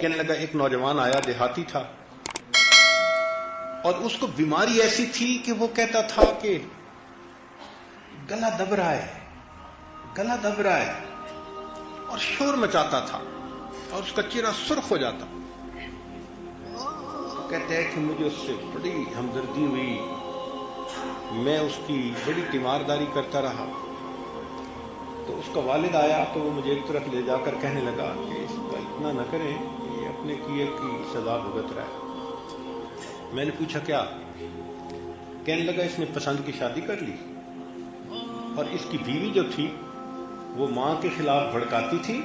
کہنے لگا ایک نوجوان آیا، دیہاتی تھا، اور اس کو بیماری ایسی تھی کہ وہ کہتا تھا کہ گلا دب رہا ہے، گلا دب رہا ہے، اور شور مچاتا تھا اور اس کا چہرہ سرخ ہو جاتا. تو کہتے ہیں کہ مجھے اس سے بڑی ہمدردی ہوئی، میں اس کی بڑی تیمارداری کرتا رہا. تو اس کا والد آیا تو وہ مجھے ایک طرف لے جا کر کہنے لگا کہ اس کا اتنا نہ کریں، یہ اپنے کیے کی سزا بھگت رہا ہے. میں نے پوچھا کیا؟ کہنے لگا اس نے پسند کی شادی کر لی، اور اس کی بیوی جو تھی وہ ماں کے خلاف بھڑکاتی تھی،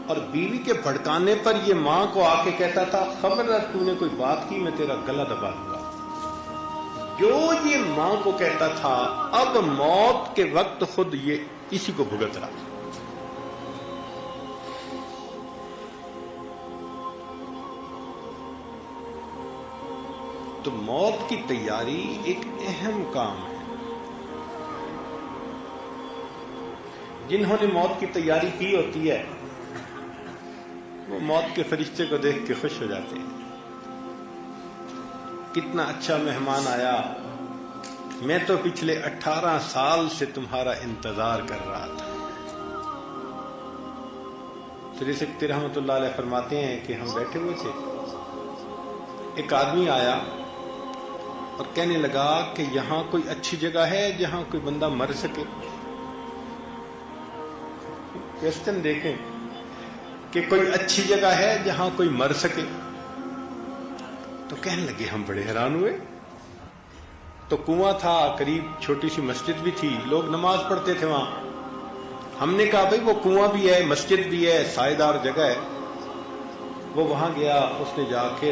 اور بیوی کے بھڑکانے پر یہ ماں کو آ کے کہتا تھا خبردار تو نے کوئی بات کی میں تیرا گلا دبا دوں گا. جو یہ ماں کو کہتا تھا اب موت کے وقت خود یہ اسی کو بھگت رہا. تو موت کی تیاری ایک اہم کام ہے. جنہوں نے موت کی تیاری کی ہوتی ہے وہ موت کے فرشتے کو دیکھ کے خوش ہو جاتے ہیں. کتنا اچھا مہمان آیا، میں تو پچھلے 18 سال سے تمہارا انتظار کر رہا تھا. سری سکتی رحمۃ اللہ علیہ فرماتے ہیں کہ ہم بیٹھے ہوئے تھے، ایک آدمی آیا اور کہنے لگا کہ یہاں کوئی اچھی جگہ ہے جہاں کوئی بندہ مر سکے. کوشچن دیکھیں کہ کوئی اچھی جگہ ہے جہاں کوئی مر سکے. تو کہنے لگے ہم بڑے حیران ہوئے. تو کنواں تھا قریب، چھوٹی سی مسجد بھی تھی، لوگ نماز پڑھتے تھے وہاں. ہم نے کہا بھائی وہ کنواں بھی ہے، مسجد بھی ہے، سائے دار جگہ ہے. وہ وہاں گیا، اس نے جا کے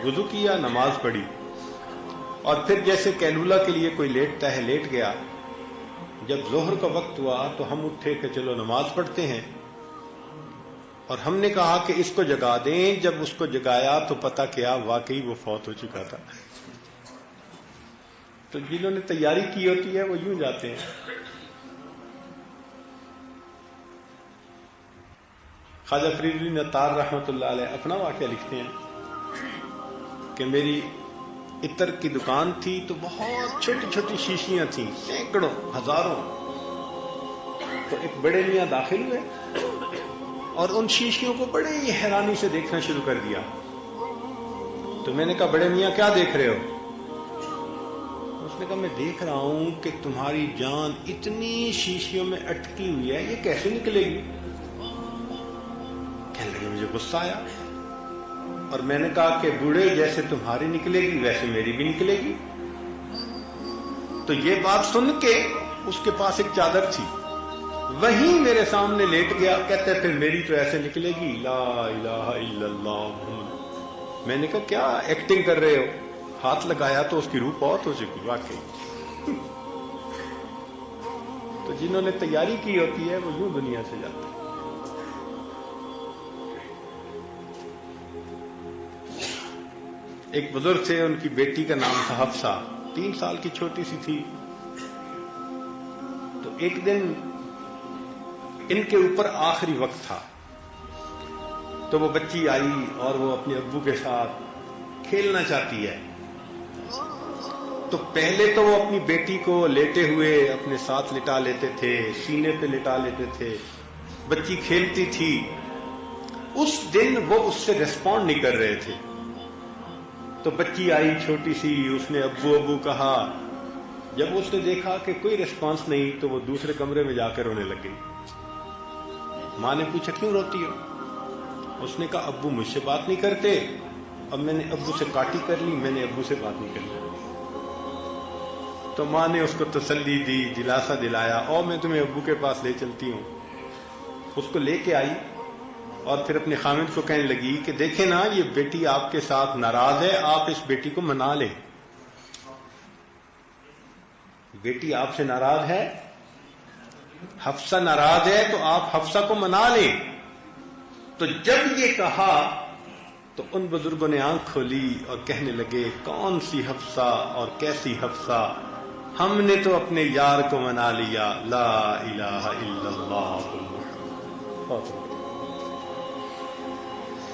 وضو کیا، نماز پڑھی، اور پھر جیسے کیلولا کے لیے کوئی لیٹتا ہے لیٹ گیا. جب ظہر کا وقت ہوا تو ہم اٹھے کہ چلو نماز پڑھتے ہیں، اور ہم نے کہا کہ اس کو جگا دیں. جب اس کو جگایا تو پتہ کیا واقعی وہ فوت ہو چکا تھا. تو جنہوں نے تیاری کی ہوتی ہے وہ یوں جاتے ہیں. خواجہ فرید الدین عطار رحمۃ اللہ علیہ اپنا واقعہ لکھتے ہیں کہ میری عطر کی دکان تھی تو بہت چھوٹی چھوٹی شیشیاں تھیں، سینکڑوں ہزاروں. تو ایک بڑے میاں داخل ہوئے اور ان شیشیوں کو بڑے ہی حیرانی سے دیکھنا شروع کر دیا. تو میں نے کہا بڑے میاں کیا دیکھ رہے ہو؟ اس نے کہا میں دیکھ رہا ہوں کہ تمہاری جان اتنی شیشیوں میں اٹکی ہوئی ہے، یہ کیسے نکلے گی؟ کہنے لگے مجھے غصہ آیا، اور میں نے کہا کہ بوڑھے جیسے تمہاری نکلے گی ویسے میری بھی نکلے گی. تو یہ بات سن کے اس کے پاس ایک چادر تھی، وہیں میرے سامنے لیٹ گیا. کہتے پھر میری تو ایسے نکلے گی، لا الہ الا اللہ. میں نے کہا کیا ایکٹنگ کر رہے ہو؟ ہاتھ لگایا تو اس کی روح بہت ہو چکی واقعی. تو جنہوں نے تیاری کی ہوتی ہے وہ یوں دنیا سے جاتے ہیں. ایک بزرگ تھے، ان کی بیٹی کا نام تھا حفصہ، 3 سال کی چھوٹی سی تھی. تو ایک دن ان کے اوپر آخری وقت تھا، تو وہ بچی آئی اور وہ اپنے ابو کے ساتھ کھیلنا چاہتی ہے. تو پہلے تو وہ اپنی بیٹی کو لیٹے ہوئے اپنے ساتھ لٹا لیتے تھے، سینے پہ لٹا لیتے تھے، بچی کھیلتی تھی. اس دن وہ اس سے ریسپونڈ نہیں کر رہے تھے. تو بچی آئی چھوٹی سی، اس نے ابو ابو کہا. جب اس نے دیکھا کہ کوئی ریسپانس نہیں تو وہ دوسرے کمرے میں جا کر رونے لگ گئی. ماں نے پوچھا کیوں روتی ہو؟ اس نے کہا ابو مجھ سے بات نہیں کرتے، اب میں نے ابو سے کاٹی کر لی، میں نے ابو سے بات نہیں کرنی. تو ماں نے اس کو تسلی دی، دلاسا دلایا، اور میں تمہیں ابو کے پاس لے چلتی ہوں. اس کو لے کے آئی اور پھر اپنے خامد کو کہنے لگی کہ دیکھیں نا یہ بیٹی آپ کے ساتھ ناراض ہے، آپ اس بیٹی کو منا لیں. بیٹی آپ سے ناراض ہے، حفصہ ناراض ہے، تو آپ حفصہ کو منا لیں. تو جب یہ کہا تو ان بزرگوں نے آنکھ کھولی اور کہنے لگے کون سی حفصہ اور کیسی حفصہ، ہم نے تو اپنے یار کو منا لیا. لا الہ الا اللہ.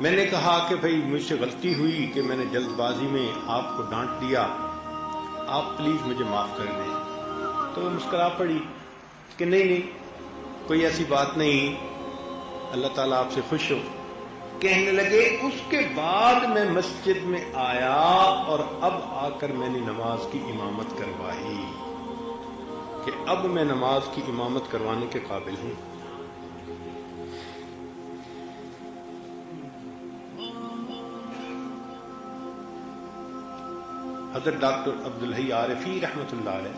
میں نے کہا کہ بھئی مجھ سے غلطی ہوئی کہ میں نے جلد بازی میں آپ کو ڈانٹ دیا، آپ پلیز مجھے معاف کر دیں. تو وہ مسکرا پڑی کہ نہیں کوئی ایسی بات نہیں، اللہ تعالیٰ آپ سے خوش ہو. کہنے لگے اس کے بعد میں مسجد میں آیا اور اب آ کر میں نے نماز کی امامت کروائی کہ اب میں نماز کی امامت کروانے کے قابل ہوں. حضرت ڈاکٹر عبدالحی عارفی رحمۃ اللہ علیہ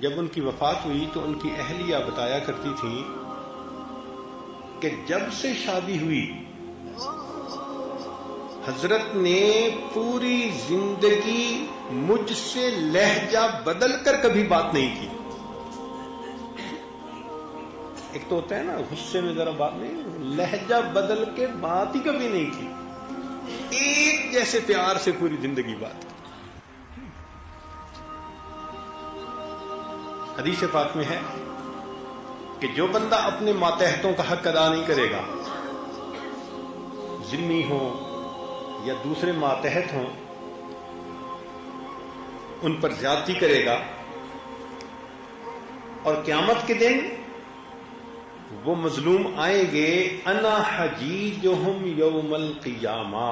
جب ان کی وفات ہوئی تو ان کی اہلیہ بتایا کرتی تھی کہ جب سے شادی ہوئی حضرت نے پوری زندگی مجھ سے لہجہ بدل کر کبھی بات نہیں کی. ایک تو ہوتا ہے نا غصے میں ذرا بات نہیں، لہجہ بدل کے بات ہی کبھی نہیں کی، ایک جیسے پیار سے پوری زندگی بات کی. حدیث پاک میں ہے کہ جو بندہ اپنے ماتحتوں کا حق ادا نہیں کرے گا، ذمہ ہو یا دوسرے ماتحت ہوں، ان پر زیادتی کرے گا اور قیامت کے دن وہ مظلوم آئیں گے، انا حجیجہم یوم القیامہ،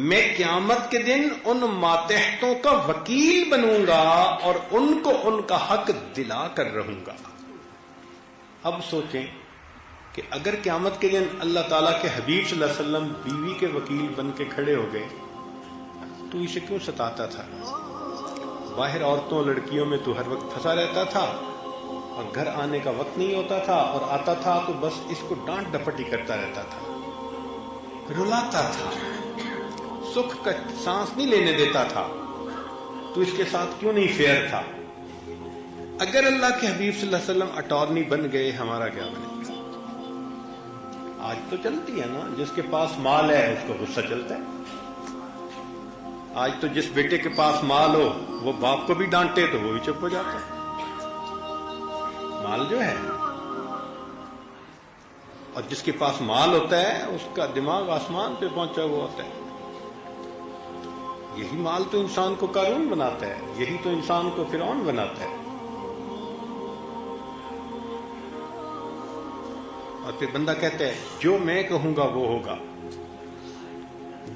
میں قیامت کے دن ان ماتحتوں کا وکیل بنوں گا اور ان کو ان کا حق دلا کر رہوں گا. اب سوچیں کہ اگر قیامت کے دن اللہ تعالیٰ کے حبیب صلی اللہ علیہ وسلم بیوی کے وکیل بن کے کھڑے ہو گئے تو اسے کیوں ستاتا تھا؟ باہر عورتوں لڑکیوں میں تو ہر وقت پھنسا رہتا تھا اور گھر آنے کا وقت نہیں ہوتا تھا، اور آتا تھا تو بس اس کو ڈانٹ ڈپٹی کرتا رہتا تھا، رلاتا تھا، سکھ کا سانس نہیں لینے دیتا تھا. تو اس کے ساتھ کیوں نہیں فیئر تھا؟ اگر اللہ کے حبیب صلی اللہ علیہ وسلم اٹارنی بن گئے، ہمارا کیا بنے گا؟ آج تو چلتی ہے نا، جس کے پاس مال ہے اس کو غصہ چلتا ہے. آج تو جس بیٹے کے پاس مال ہو وہ باپ کو بھی ڈانٹے تو وہ بھی چپ ہو جاتا ہے. مال جو ہے، اور جس کے پاس مال ہوتا ہے اس کا دماغ آسمان پہ پہنچا ہوا ہوتا ہے. یہی مال تو انسان کو قارون بناتا ہے، یہی تو انسان کو فرعون بناتا ہے. اور پھر بندہ کہتا ہے جو میں کہوں گا وہ ہوگا،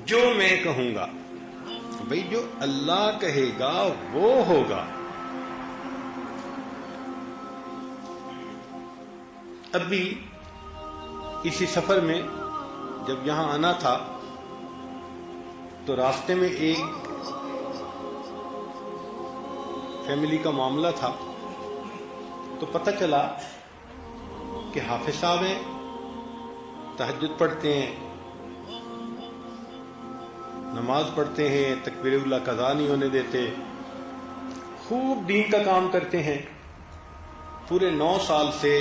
جو میں کہوں گا. بھئی جو اللہ کہے گا وہ ہوگا. اب بھی اسی سفر میں جب یہاں آنا تھا تو راستے میں ایک فیملی کا معاملہ تھا، تو پتہ چلا کہ حافظ صاحب ہیں، تہجد پڑھتے ہیں، نماز پڑھتے ہیں، تکبیر اللہ قضا نہیں ہونے دیتے، خوب دین کا کام کرتے ہیں، پورے 9 سال سے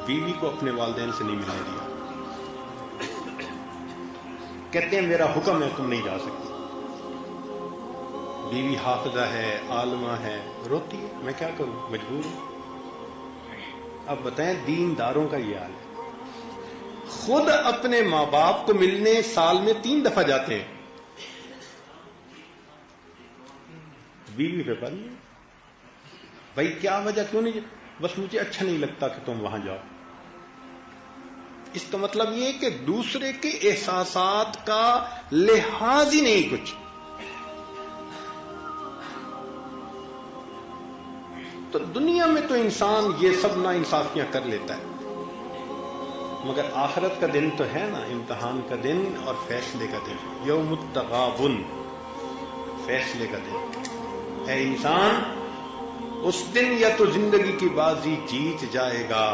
بیوی کو اپنے والدین سے نہیں ملنے دیا. کہتے ہیں میرا حکم ہے تم نہیں جا سکتی. بیوی حافظہ ہے، عالمہ ہے، روتی ہے، میں کیا کروں، مجبور ہوں. اب بتائیں دین داروں کا یہ حال ہے. خود اپنے ماں باپ کو ملنے سال میں 3 دفعہ جاتے ہیں، بیوی پہ پڑھ لیں. بھائی کیا وجہ، کیوں نہیں؟ بس مجھے اچھا نہیں لگتا کہ تم وہاں جاؤ. اس کا مطلب یہ کہ دوسرے کے احساسات کا لحاظ ہی نہیں کچھ. تو دنیا میں تو انسان یہ سب نا انصافیاں کر لیتا ہے، مگر آخرت کا دن تو ہے نا، امتحان کا دن اور فیصلے کا دن، یوم التغابن، فیصلے کا دن. اے انسان، اس دن یا تو زندگی کی بازی جیت جائے گا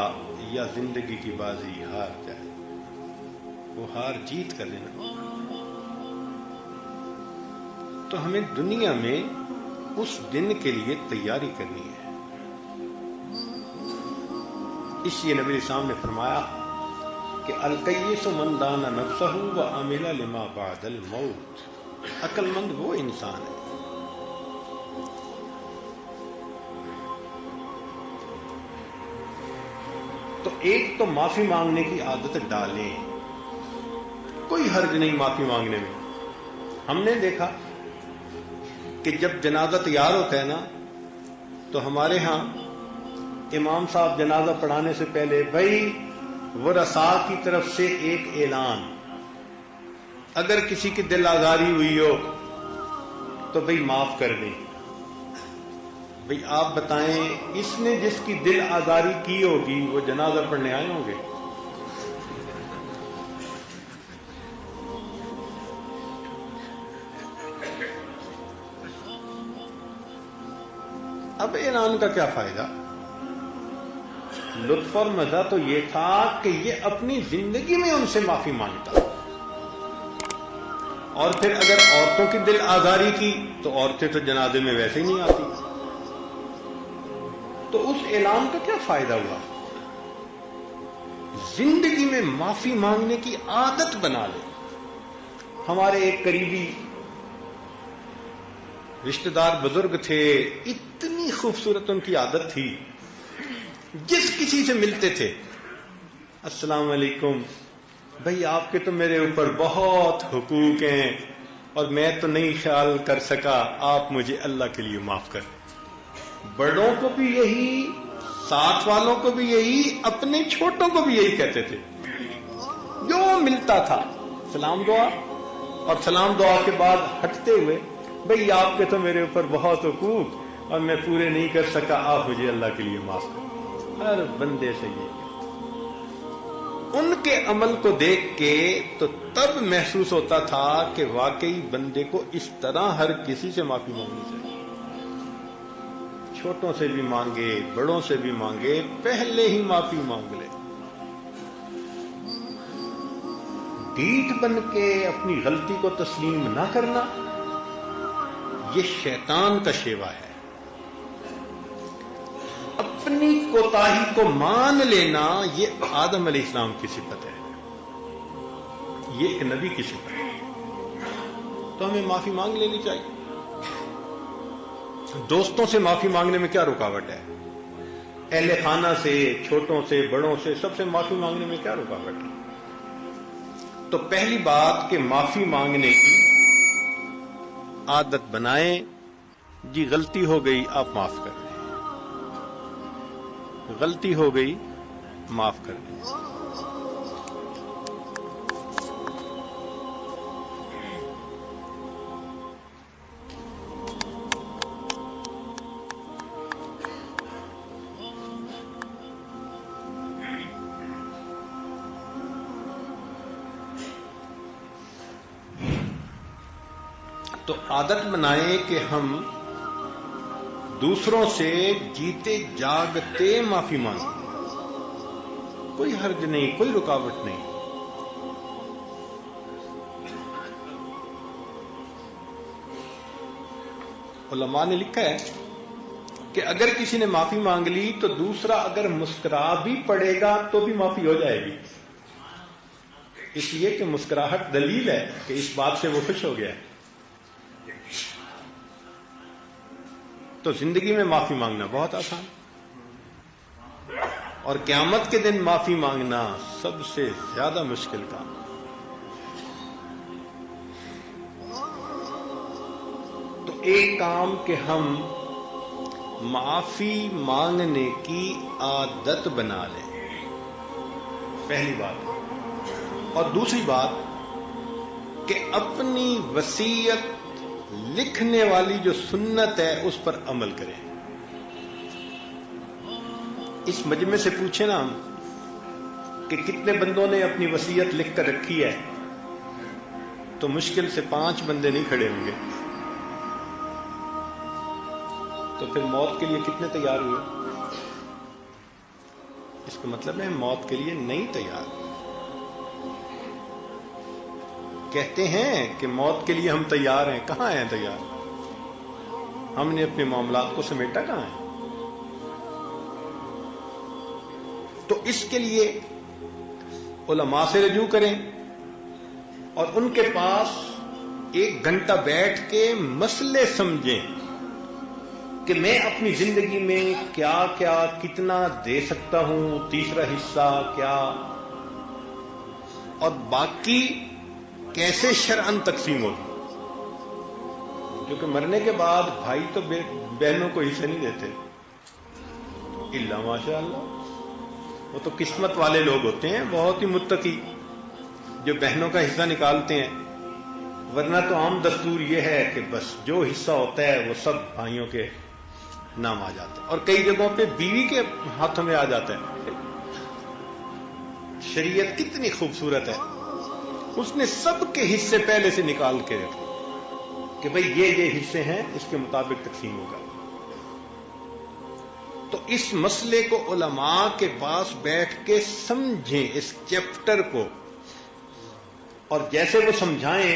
یا زندگی کی بازی ہار جائے گا. وہ ہار جیت کر لینا. تو ہمیں دنیا میں اس دن کے لیے تیاری کرنی ہے. اس لیے نبی اسلام نے فرمایا کہ الکیس من دان نفسہ وعمل لما بعد الموت. عقل مند وہ انسان ہے. تو ایک تو معافی مانگنے کی عادت ڈالیں. کوئی حرج نہیں معافی مانگنے میں. ہم نے دیکھا کہ جب جنازہ تیار ہوتا ہے نا تو ہمارے ہاں امام صاحب جنازہ پڑھانے سے پہلے بھائی ورثاء کی طرف سے ایک اعلان، اگر کسی کی دل آزاری ہوئی ہو تو بھائی معاف کر دیں. بھئی آپ بتائیں اس نے جس کی دل آزاری کی ہوگی وہ جنازہ پڑھنے آئے ہوں گے؟ اب اعلان کا کیا فائدہ؟ لطف اور مزہ تو یہ تھا کہ یہ اپنی زندگی میں ان سے معافی مانگتا. اور پھر اگر عورتوں کی دل آزاری کی تو عورتیں تو جنازے میں ویسے ہی نہیں آتی، تو اس اعلان کا کیا فائدہ ہوا؟ زندگی میں معافی مانگنے کی عادت بنا لے. ہمارے ایک قریبی رشتہ دار بزرگ تھے، اتنی خوبصورت ان کی عادت تھی، جس کسی سے ملتے تھے السلام علیکم، بھئی آپ کے تو میرے اوپر بہت حقوق ہیں اور میں تو نہیں خیال کر سکا، آپ مجھے اللہ کے لیے معاف کر. بڑوں کو بھی یہی، ساتھ والوں کو بھی یہی، اپنے چھوٹوں کو بھی یہی کہتے تھے. جو ملتا تھا سلام دعا، اور سلام دعا کے بعد ہٹتے ہوئے بھئی آپ کے تو میرے اوپر بہت حقوق اور میں پورے نہیں کر سکا، آپ مجھے اللہ کے لیے معاف کر. ہر بندے سے یہ ان کے عمل کو دیکھ کے تو تب محسوس ہوتا تھا کہ واقعی بندے کو اس طرح ہر کسی سے معافی مانگنی چاہیے. چھوٹوں سے بھی مانگے، بڑوں سے بھی مانگے، پہلے ہی معافی مانگ لے. ڈھیٹ بن کے اپنی غلطی کو تسلیم نہ کرنا یہ شیطان کا شیوا ہے. اپنی کوتاہی کو مان لینا یہ آدم علیہ السلام کی صفت ہے، یہ ایک نبی کی صفت ہے. تو ہمیں معافی مانگ لینی چاہیے. دوستوں سے معافی مانگنے میں کیا رکاوٹ ہے؟ اہل خانہ سے، چھوٹوں سے، بڑوں سے، سب سے معافی مانگنے میں کیا رکاوٹ ہے؟ تو پہلی بات کہ معافی مانگنے کی عادت بنائیں. جی غلطی ہو گئی، آپ معاف کر دیں. غلطی ہو گئی، معاف کر دیں. تو عادت بنائیں کہ ہم دوسروں سے جیتے جاگتے معافی مانگیں. کوئی حرج نہیں، کوئی رکاوٹ نہیں. علماء نے لکھا ہے کہ اگر کسی نے معافی مانگ لی تو دوسرا اگر مسکرا بھی پڑے گا تو بھی معافی ہو جائے گی، اس لیے کہ مسکراہٹ دلیل ہے کہ اس بات سے وہ خوش ہو گیا ہے. تو زندگی میں معافی مانگنا بہت آسان، اور قیامت کے دن معافی مانگنا سب سے زیادہ مشکل کام. تو ایک کام کہ ہم معافی مانگنے کی عادت بنا لیں، پہلی بات. اور دوسری بات کہ اپنی وصیت لکھنے والی جو سنت ہے اس پر عمل کریں. اس مجمع سے پوچھیں نا ہم کہ کتنے بندوں نے اپنی وصیت لکھ کر رکھی ہے، تو مشکل سے 5 بندے نہیں کھڑے ہوں گے. تو پھر موت کے لیے کتنے تیار ہوئے؟ اس کا مطلب ہے موت کے لیے نہیں تیار. کہتے ہیں کہ موت کے لیے ہم تیار ہیں، کہاں ہیں تیار؟ ہم نے اپنے معاملات کو سمیٹا کہاں ہے؟ تو اس کے لیے علماء سے رجوع کریں اور ان کے پاس 1 گھنٹہ بیٹھ کے مسئلے سمجھیں کہ میں اپنی زندگی میں کیا کیا کتنا دے سکتا ہوں، تیسرا حصہ کیا، اور باقی کیسے شرعن تقسیم ہوگی؟ کیونکہ مرنے کے بعد بھائی تو بہنوں کو حصے نہیں دیتے الا ماشاء اللہ، وہ تو قسمت والے لوگ ہوتے ہیں، بہت ہی متقی جو بہنوں کا حصہ نکالتے ہیں، ورنہ تو عام دستور یہ ہے کہ بس جو حصہ ہوتا ہے وہ سب بھائیوں کے نام آ جاتے ہیں، اور کئی جگہوں پہ بیوی کے ہاتھوں میں آ جاتا ہے۔ شریعت کتنی خوبصورت ہے، اس نے سب کے حصے پہلے سے نکال کے رکھے کہ بھئی یہ حصے ہیں، اس کے مطابق تقسیم ہوگا۔ تو اس مسئلے کو علماء کے پاس بیٹھ کے سمجھیں اس چیپٹر کو، اور جیسے وہ سمجھائیں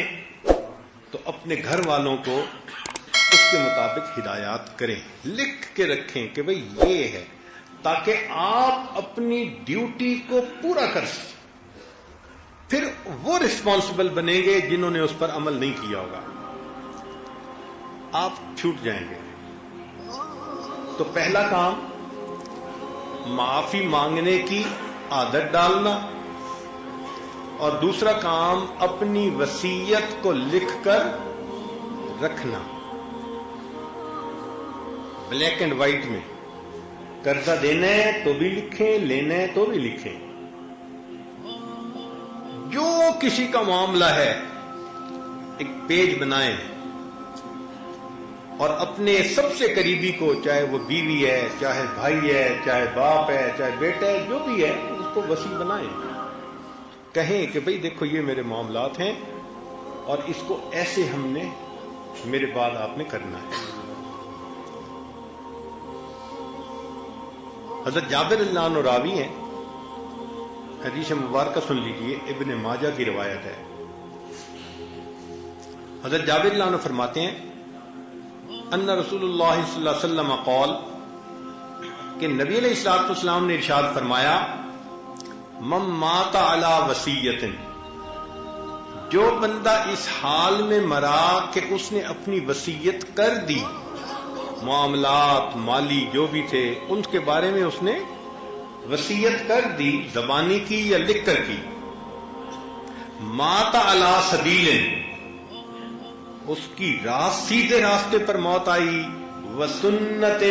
تو اپنے گھر والوں کو اس کے مطابق ہدایات کریں، لکھ کے رکھیں کہ بھئی یہ ہے، تاکہ آپ اپنی ڈیوٹی کو پورا کر سکیں۔ پھر وہ رسپانسبل بنیں گے جنہوں نے اس پر عمل نہیں کیا ہوگا، آپ چھوٹ جائیں گے۔ تو پہلا کام معافی مانگنے کی عادت ڈالنا، اور دوسرا کام اپنی وصیت کو لکھ کر رکھنا، بلیک اینڈ وائٹ میں۔ قرضہ دینا ہے تو بھی لکھیں، لینا ہے تو بھی لکھیں، جو کسی کا معاملہ ہے ایک پیج بنائیں، اور اپنے سب سے قریبی کو، چاہے وہ بیوی ہے، چاہے بھائی ہے، چاہے باپ ہے، چاہے بیٹا ہے، جو بھی ہے، اس کو وصی بنائیں، کہیں کہ بھئی دیکھو یہ میرے معاملات ہیں اور اس کو ایسے ہم نے میرے بعد آپ نے کرنا ہے۔ حضرت جابر اللہ عنہ راوی ہیں، حدیث مبارکہ سن لیجئے، ابن ماجہ کی روایت ہے۔ حضرت جابر اللہ عنہ فرماتے ہیں ان رسول اللہ صلی اللہ علیہ وسلم قال، کہ نبی علیہ الصلوۃ والسلام نے ارشاد فرمایا، من مات علی وصیۃ، جو بندہ اس حال میں مرا کہ اس نے اپنی وصیت کر دی، معاملات مالی جو بھی تھے ان کے بارے میں اس نے وصیت کر دی، زبانی کی یا لکھ کر کی، مات علی سبیل، اس کی سیدھے راستے پر موت آئی، وسنت،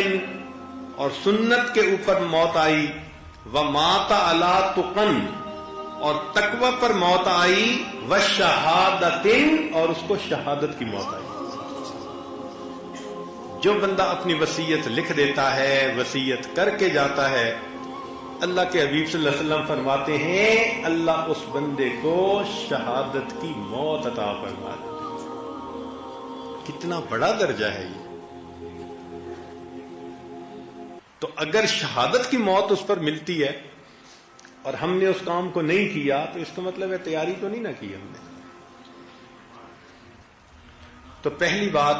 اور سنت کے اوپر موت آئی، ومات علی تقن، اور تقوی پر موت آئی، وشہادت، اور اس کو شہادت کی موت آئی۔ جو بندہ اپنی وصیت لکھ دیتا ہے، وصیت کر کے جاتا ہے، اللہ کے حبیب صلی اللہ علیہ وسلم فرماتے ہیں اللہ اس بندے کو شہادت کی موت عطا فرما دیتے۔ کتنا بڑا درجہ ہے یہ۔ تو اگر شہادت کی موت اس پر ملتی ہے اور ہم نے اس کام کو نہیں کیا، تو اس کا مطلب ہے تیاری تو نہیں نہ کی ہم نے۔ تو پہلی بات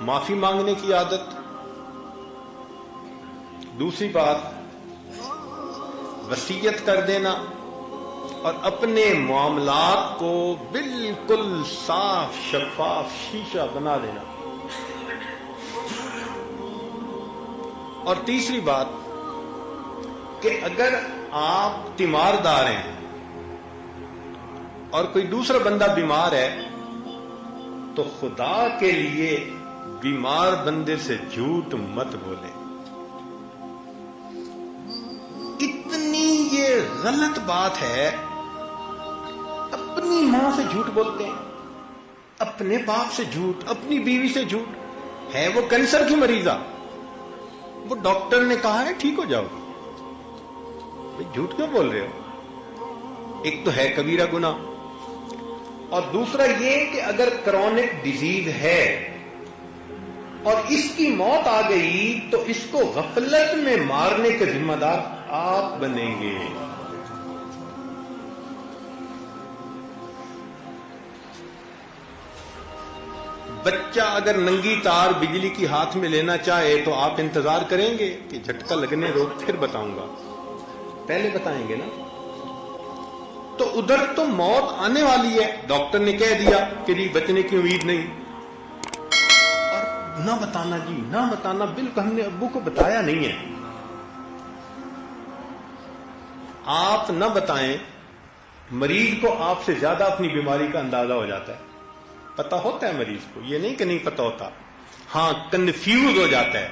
معافی مانگنے کی عادت، دوسری بات وصیت کر دینا، اور اپنے معاملات کو بالکل صاف شفاف شیشہ بنا دینا، اور تیسری بات کہ اگر آپ تیماردار ہیں اور کوئی دوسرا بندہ بیمار ہے تو خدا کے لیے بیمار بندے سے جھوٹ مت بولیں۔ کتنی یہ غلط بات ہے، اپنی ماں سے جھوٹ بولتے ہیں، اپنے باپ سے جھوٹ، اپنی بیوی سے جھوٹ، ہے وہ کینسر کی مریضہ، وہ ڈاکٹر نے کہا ہے ٹھیک ہو جاؤ گی، بھئی جھوٹ کیوں بول رہے ہو؟ ایک تو ہے کبیرہ گناہ، اور دوسرا یہ کہ اگر کرونک ڈیزیز ہے اور اس کی موت آ گئی تو اس کو غفلت میں مارنے کے ذمہ دار آپ بنیں گے۔ بچہ اگر ننگی تار بجلی کی ہاتھ میں لینا چاہے تو آپ انتظار کریں گے کہ جھٹکا لگنے دو پھر بتاؤں گا؟ پہلے بتائیں گے نا۔ تو ادھر تو موت آنے والی ہے، ڈاکٹر نے کہہ دیا کہ جی بچنے کی امید نہیں، اور نہ بتانا جی نہ بتانا، بالکل ہم نے ابو کو بتایا نہیں ہے۔ آپ نہ بتائیں مریض کو آپ سے زیادہ اپنی بیماری کا اندازہ ہو جاتا ہے، پتہ ہوتا ہے مریض کو، یہ نہیں کہ نہیں پتہ ہوتا، ہاں کنفیوز ہو جاتا ہے